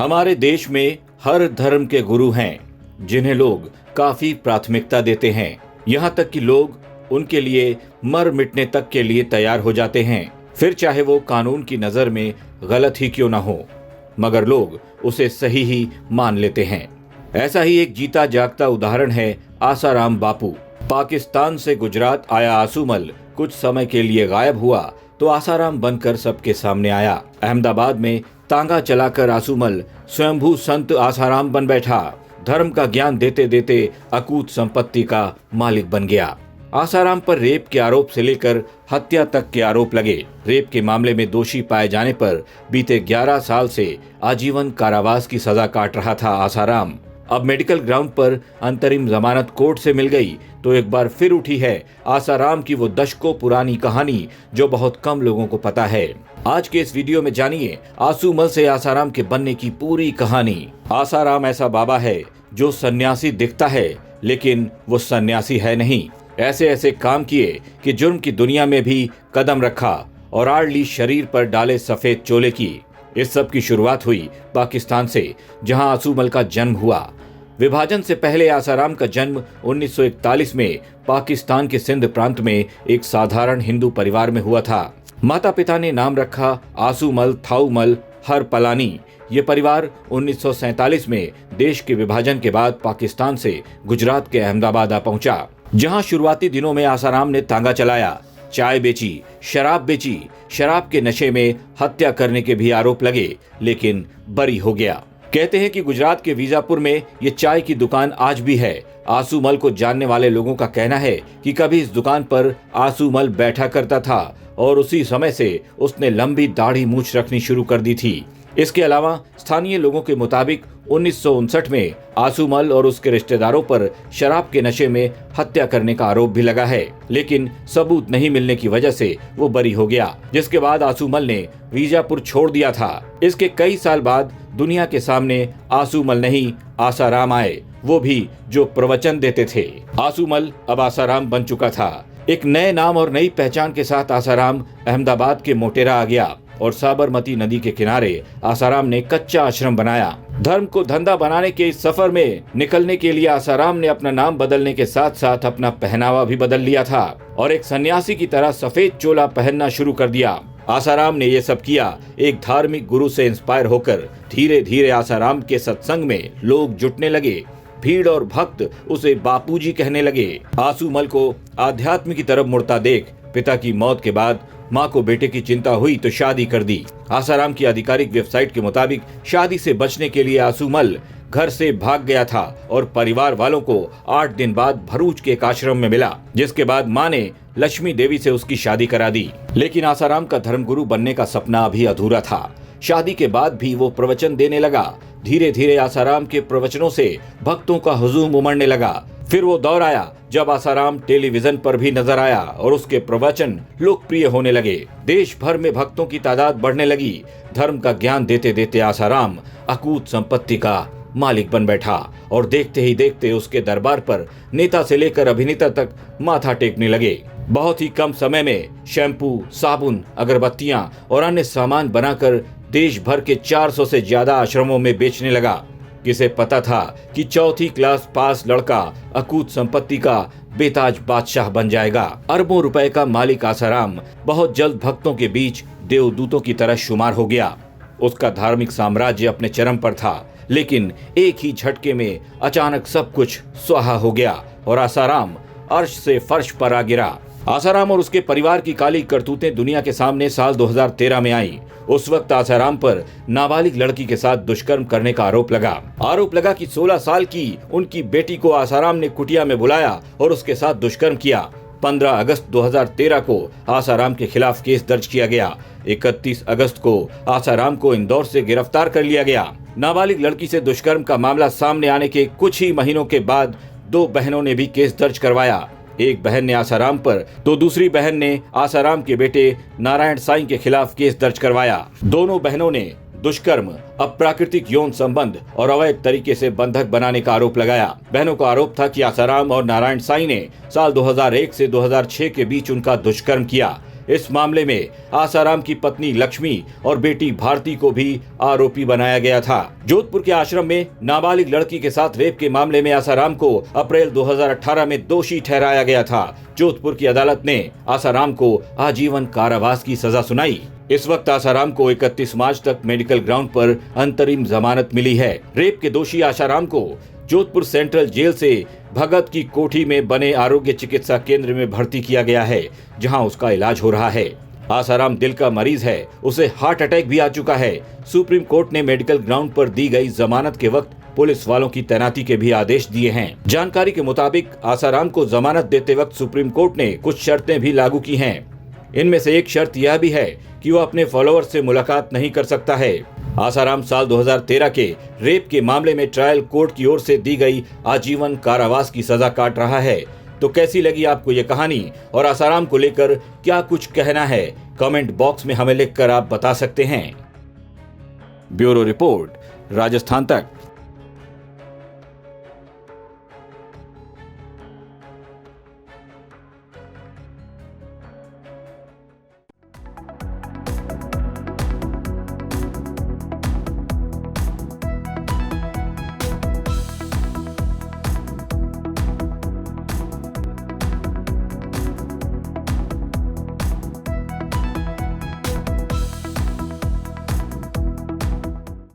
हमारे देश में हर धर्म के गुरु हैं जिन्हें लोग काफी प्राथमिकता देते हैं। यहाँ तक कि लोग उनके लिए मर मिटने तक के लिए तैयार हो जाते हैं, फिर चाहे वो कानून की नजर में गलत ही क्यों ना हो, मगर लोग उसे सही ही मान लेते हैं। ऐसा ही एक जीता जागता उदाहरण है आसाराम बापू। पाकिस्तान से गुजरात आया आसूमल कुछ समय के लिए गायब हुआ तो आसाराम बनकर सबके सामने आया। अहमदाबाद में तांगा चलाकर आसूमल स्वयंभू संत आसाराम बन बैठा। धर्म का ज्ञान देते देते अकूत संपत्ति का मालिक बन गया। आसाराम पर रेप के आरोप से लेकर हत्या तक के आरोप लगे। रेप के मामले में दोषी पाए जाने पर बीते 11 साल से आजीवन कारावास की सजा काट रहा था आसाराम। अब मेडिकल ग्राउंड पर अंतरिम जमानत कोर्ट से मिल गई तो एक बार फिर उठी है आसाराम की वो दशकों पुरानी कहानी जो बहुत कम लोगों को पता है। आज के इस वीडियो में जानिए आसूमल से आसाराम के बनने की पूरी कहानी। आसाराम ऐसा बाबा है जो सन्यासी दिखता है लेकिन वो सन्यासी है नहीं। ऐसे ऐसे काम किए कि जुर्म की दुनिया में भी कदम रखा और आड़ ली शरीर पर डाले सफेद चोले की। इस सब की शुरुआत हुई पाकिस्तान से, जहां आसूमल का जन्म हुआ। विभाजन से पहले आसाराम का जन्म 1941 में पाकिस्तान के सिंध प्रांत में एक साधारण हिंदू परिवार में हुआ था। माता पिता ने नाम रखा आसूमल थाऊमल हर पलानी। ये परिवार 1947 में देश के विभाजन के बाद पाकिस्तान से गुजरात के अहमदाबाद आ पहुंचा, जहां शुरुआती दिनों में आसाराम ने तांगा चलाया, चाय बेची, शराब बेची। शराब के नशे में हत्या करने के भी आरोप लगे लेकिन बरी हो गया। कहते हैं कि गुजरात के वीजापुर में ये चाय की दुकान आज भी है। आसूमल को जानने वाले लोगों का कहना है कि कभी इस दुकान पर आसूमल बैठा करता था और उसी समय से उसने लंबी दाढ़ी मूछ रखनी शुरू कर दी थी। इसके अलावा स्थानीय लोगों के मुताबिक 1959 में आसूमल और उसके रिश्तेदारों पर शराब के नशे में हत्या करने का आरोप भी लगा है, लेकिन सबूत नहीं मिलने की वजह से वो बरी हो गया, जिसके बाद आसूमल ने वीजापुर छोड़ दिया था। इसके कई साल बाद दुनिया के सामने आसूमल नहीं आसाराम आए, वो भी जो प्रवचन देते थे। आसूमल अब आसाराम बन चुका था। एक नए नाम और नई पहचान के साथ आसाराम अहमदाबाद के मोटेरा आ गया और साबरमती नदी के किनारे आसाराम ने कच्चा आश्रम बनाया। धर्म को धंधा बनाने के इस सफर में निकलने के लिए आसाराम ने अपना नाम बदलने के साथ साथ अपना पहनावा भी बदल लिया था और एक सन्यासी की तरह सफेद चोला पहनना शुरू कर दिया। आसाराम ने ये सब किया एक धार्मिक गुरु से इंस्पायर होकर। धीरे धीरे आसाराम के सत्संग में लोग जुटने लगे। भीड़ और भक्त उसे बापूजी कहने लगे। आसूमल को आध्यात्म की तरफ मुड़ता देख पिता की मौत के बाद मां को बेटे की चिंता हुई तो शादी कर दी। आसाराम की आधिकारिक वेबसाइट के मुताबिक शादी से बचने के लिए आसूमल घर से भाग गया था और परिवार वालों को 8 दिन बाद भरूच के एक आश्रम में मिला, जिसके बाद मां ने लक्ष्मी देवी से उसकी शादी करा दी। लेकिन आसाराम का धर्मगुरु बनने का सपना अभी अधूरा था। शादी के बाद भी वो प्रवचन देने लगा। धीरे धीरे आसाराम के प्रवचनों से भक्तों का हुजूम उमड़ने लगा। फिर वो दौर आया जब आसाराम टेलीविजन पर भी नजर आया और उसके प्रवचन लोकप्रिय होने लगे। देश भर में भक्तों की तादाद बढ़ने लगी। धर्म का ज्ञान देते देते आसाराम अकूत संपत्ति का मालिक बन बैठा और देखते ही देखते उसके दरबार पर नेता से लेकर अभिनेता तक माथा टेकने लगे। बहुत ही कम समय में शैम्पू, साबुन, अगरबत्तियां और अन्य सामान बनाकर देश भर के 400 से ज्यादा आश्रमों में बेचने लगा। किसे पता था कि 4th क्लास पास लड़का अकूत संपत्ति का बेताज बादशाह बन जाएगा। अरबों रुपए का मालिक आसाराम बहुत जल्द भक्तों के बीच देवदूतों की तरह शुमार हो गया। उसका धार्मिक साम्राज्य अपने चरम पर था, लेकिन एक ही झटके में अचानक सब कुछ स्वाहा हो गया और आसाराम अर्श से फर्श पर आ गिरा। आसाराम और उसके परिवार की काली करतूतें दुनिया के सामने साल 2013 में आई। उस वक्त आसाराम पर नाबालिग लड़की के साथ दुष्कर्म करने का आरोप लगा कि 16 साल की उनकी बेटी को आसाराम ने कुटिया में बुलाया और उसके साथ दुष्कर्म किया। 15 अगस्त 2013 को आसाराम के खिलाफ केस दर्ज किया गया। 31 अगस्त को आसाराम को इंदौर से गिरफ्तार कर लिया गया। नाबालिग लड़की से दुष्कर्म का मामला सामने आने के कुछ ही महीनों के बाद 2 बहनों ने भी केस दर्ज करवाया। एक बहन ने आसाराम पर तो दूसरी बहन ने आसाराम के बेटे नारायण साईं के खिलाफ केस दर्ज करवाया। दोनों बहनों ने दुष्कर्म, अप्राकृतिक यौन संबंध और अवैध तरीके से बंधक बनाने का आरोप लगाया। बहनों का आरोप था कि आसाराम और नारायण साईं ने साल 2001 से 2006 के बीच उनका दुष्कर्म किया। इस मामले में आसाराम की पत्नी लक्ष्मी और बेटी भारती को भी आरोपी बनाया गया था। जोधपुर के आश्रम में नाबालिग लड़की के साथ रेप के मामले में आसाराम को अप्रैल 2018 में दोषी ठहराया गया था। जोधपुर की अदालत ने आसाराम को आजीवन कारावास की सजा सुनाई। इस वक्त आसाराम को 31 मार्च तक मेडिकल ग्राउंड पर अंतरिम जमानत मिली है। रेप के दोषी आसाराम को जोधपुर सेंट्रल जेल से भगत की कोठी में बने आरोग्य चिकित्सा केंद्र में भर्ती किया गया है, जहां उसका इलाज हो रहा है। आसाराम दिल का मरीज है, उसे हार्ट अटैक भी आ चुका है। सुप्रीम कोर्ट ने मेडिकल ग्राउंड पर दी गई जमानत के वक्त पुलिस वालों की तैनाती के भी आदेश दिए हैं। जानकारी के मुताबिक आसाराम को जमानत देते वक्त सुप्रीम कोर्ट ने कुछ शर्तें भी लागू की हैं। इनमें से एक शर्त यह भी है कि वो अपने फॉलोअर्स से मुलाकात नहीं कर सकता है। आसाराम साल 2013 के रेप के मामले में ट्रायल कोर्ट की ओर से दी गई आजीवन कारावास की सजा काट रहा है। तो कैसी लगी आपको ये कहानी और आसाराम को लेकर क्या कुछ कहना है, कमेंट बॉक्स में हमें लिखकर आप बता सकते हैं। ब्यूरो रिपोर्ट, राजस्थान तक।